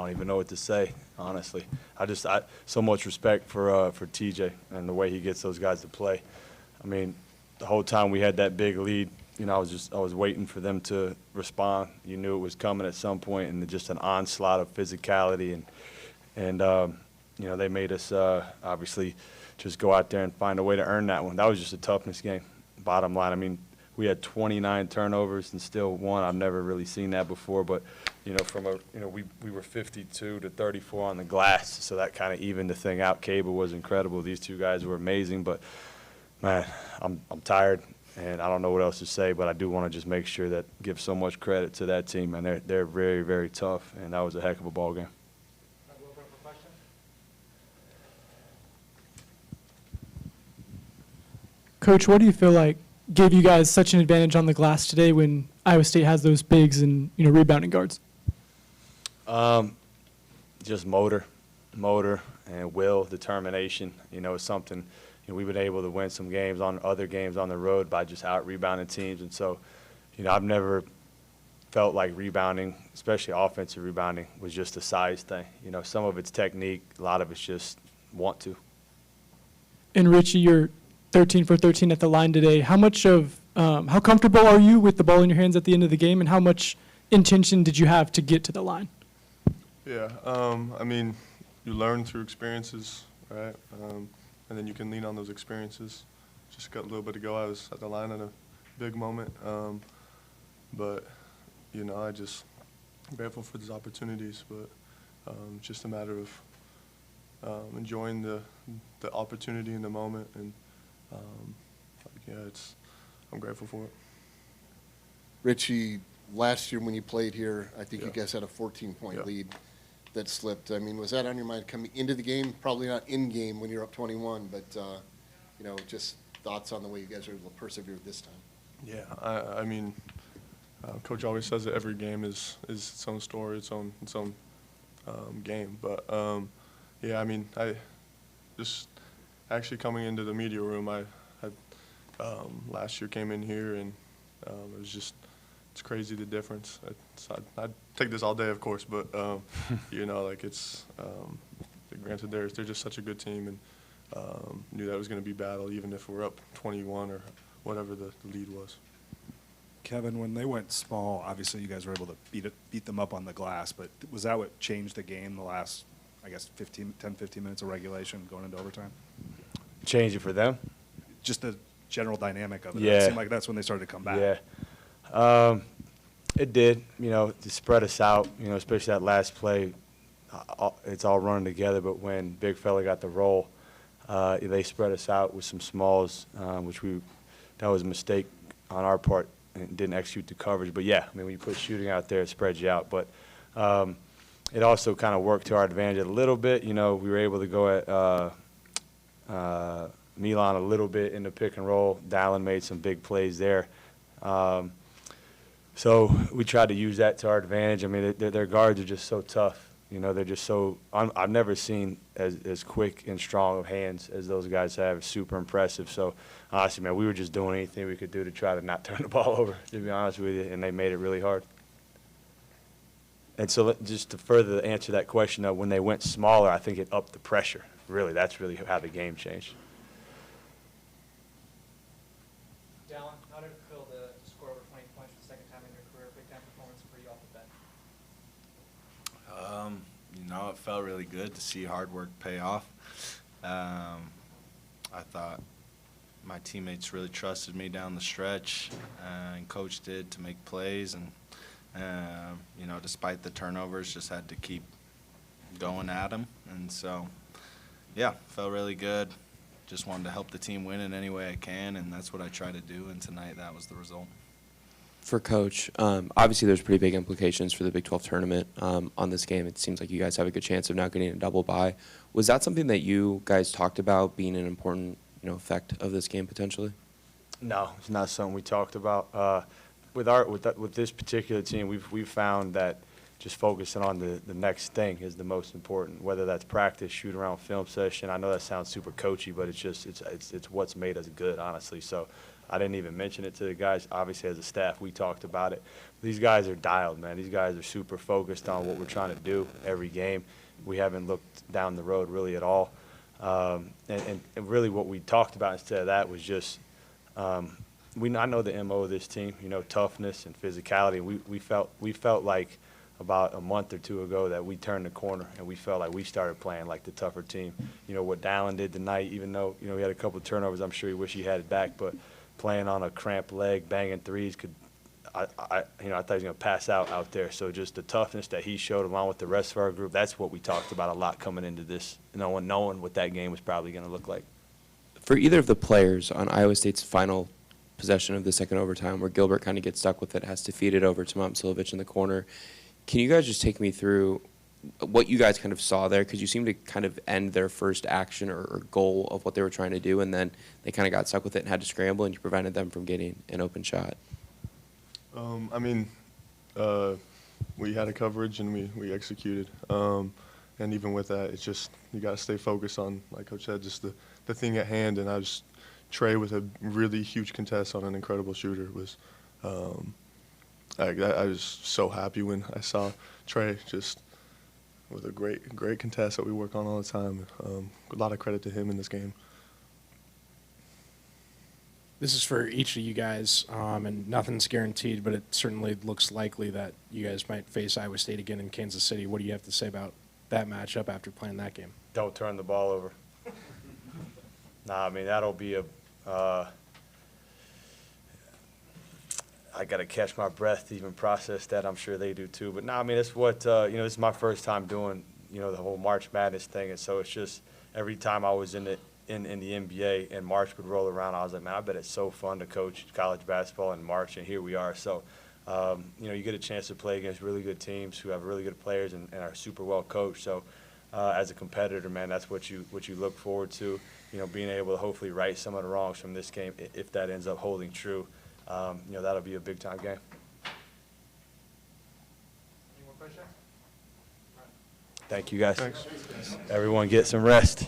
don't even know what to say, honestly. I so much respect for TJ and the way he gets those guys to play. I mean, the whole time we had that big lead, you know, I was waiting for them to respond. You knew it was coming at some point, and just an onslaught of physicality, and you know, they made us obviously just go out there and find a way to earn that one. That was just a toughness game, bottom line. I mean, we had 29 turnovers and still won. I've never really seen that before, but you know, we were 52 to 34 on the glass, so that kind of evened the thing out. Cable was incredible. These two guys were amazing, but man, I'm tired, and I don't know what else to say, but I do want to just make sure that give so much credit to that team, and they're very, very tough, and that was a heck of a ball game. Coach, what do you feel like gave you guys such an advantage on the glass today when Iowa State has those bigs and, you know, rebounding guards? Just motor and will, determination. You know, it's something, you know, we've been able to win some games on other games on the road by just out-rebounding teams. And so, you know, I've never felt like rebounding, especially offensive rebounding, was just a size thing. You know, some of it's technique, a lot of it's just want to. And Richie, you're 13 for 13 at the line today. How much of, how comfortable are you with the ball in your hands at the end of the game, and how much intention did you have to get to the line? Yeah, I mean, you learn through experiences, right? And then you can lean on those experiences. Just got a little bit to go. I was at the line at a big moment. But, you know, I'm grateful for these opportunities, but just a matter of enjoying the opportunity in the moment, and yeah, I'm grateful for it. Richie, last year when you played here, I think Yeah. you guys had a 14-point Yeah. lead that slipped. I mean, was that on your mind coming into the game? Probably not in game when you're up 21, but you know, just thoughts on the way you guys were able to persevere this time. Yeah, I mean, Coach always says that every game is its own story, its own game. But yeah, I mean, I just actually coming into the media room, I last year came in here, and it was just, it's crazy the difference. I'd take this all day, of course, but you know, like granted, they're just such a good team, and knew that was going to be battle, even if we're up 21 or whatever the lead was. Kevin, when they went small, obviously you guys were able to beat them up on the glass, but was that what changed the game the last, I guess, 10, 15 minutes of regulation going into overtime? Change it for them? Just the general dynamic of it. Yeah. It seemed like that's when they started to come back. Yeah. It did, you know, to spread us out, you know, especially that last play. It's all running together, but when Big Fella got the roll, they spread us out with some smalls, that was a mistake on our part and didn't execute the coverage. But, yeah, I mean, when you put shooting out there, it spreads you out. But it also kind of worked to our advantage a little bit. You know, we were able to go at Milan a little bit in the pick and roll. Dallin made some big plays there. So we tried to use that to our advantage. I mean, their guards are just so tough. You know, they're just so – I've never seen as quick and strong of hands as those guys have. It's super impressive. So, honestly, man, we were just doing anything we could do to try to not turn the ball over, to be honest with you, and they made it really hard. And so just to further answer that question, though, when they went smaller, I think it upped the pressure. Really, that's really how the game changed. Dallin, how did it feel to score over 20 points for the second time in your career? Big time performance for you off the bench. You know, it felt really good to see hard work pay off. I thought my teammates really trusted me down the stretch, and Coach did, to make plays. And, you know, despite the turnovers, just had to keep going at them. And so, yeah, felt really good. Just wanted to help the team win in any way I can, and that's what I try to do. And tonight, that was the result. For Coach, obviously there's pretty big implications for the Big 12 tournament on this game. It seems like you guys have a good chance of not getting a double bye. Was that something that you guys talked about being an important, you know, effect of this game potentially? No, it's not something we talked about. With this particular team, we've found that just focusing on the next thing is the most important. Whether that's practice, shoot around, film session. I know that sounds super coachy, but it's what's made us good, honestly. So I didn't even mention it to the guys. Obviously, as a staff, we talked about it. These guys are dialed, man. These guys are super focused on what we're trying to do every game. We haven't looked down the road really at all. And really what we talked about instead of that was just I know the MO of this team, you know, toughness and physicality. We felt like about a month or two ago that we turned the corner and we felt like we started playing like the tougher team. You know, what Dallin did tonight, even though, you know, he had a couple of turnovers, I'm sure he wished he had it back, but playing on a cramped leg, banging threes, I thought he was going to pass out there. So just the toughness that he showed along with the rest of our group, that's what we talked about a lot coming into this, knowing what that game was probably going to look like. For either of the players on Iowa State's final possession of the second overtime, where Gilbert kind of gets stuck with it, has to feed it over to Momcilovic in the corner, can you guys just take me through what you guys kind of saw there? Because you seem to kind of end their first action or goal of what they were trying to do, and then they kind of got stuck with it and had to scramble, and you prevented them from getting an open shot. We had a coverage and we executed. And even with that, it's just you got to stay focused on, like Coach said, just the thing at hand. And Trey with a really huge contest on an incredible shooter was I was so happy when I saw Trey just with a great contest that we work on all the time. A lot of credit to him in this game. This is for each of you guys, and nothing's guaranteed, but it certainly looks likely that you guys might face Iowa State again in Kansas City. What do you have to say about that matchup after playing that game? Don't turn the ball over. Nah, I mean, that'll be I got to catch my breath to even process that. I'm sure they do too. But nah, I mean, it's what, this is my first time doing, the whole March Madness thing. And so it's just every time I was in the NBA and March would roll around, I was like, man, I bet it's so fun to coach college basketball in March, and here we are. So, you get a chance to play against really good teams who have really good players and are super well coached. So, as a competitor, man, that's what you look forward to, being able to hopefully right some of the wrongs from this game if that ends up holding true. That'll be a big-time game. Any more questions? Thank you, guys. Thanks. Everyone get some rest.